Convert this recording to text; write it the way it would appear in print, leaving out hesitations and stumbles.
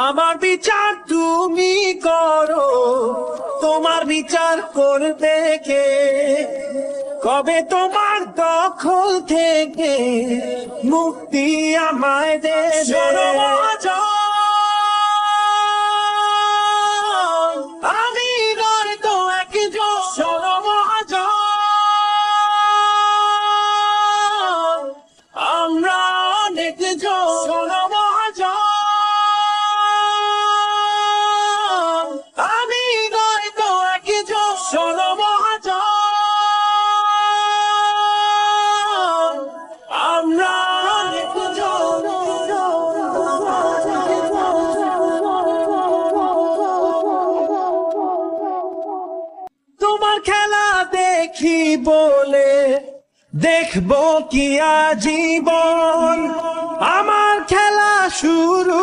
আমার বিচার তুমি করো, তোমার বিচার করবে কে? কবে তোমার দখল থেকে মুক্তি আমায় দেবে? আমি নয় তো একজন, শোনো মহাজন, আমরা অনেক জন। শোনো মহাজন, আমি নয় তো একজন, শোনো মহাজন, আমরা অনেক জন। তোমার খেলা দেখি বলে দেখবো কি আজীবন, আমার খেলা শুরু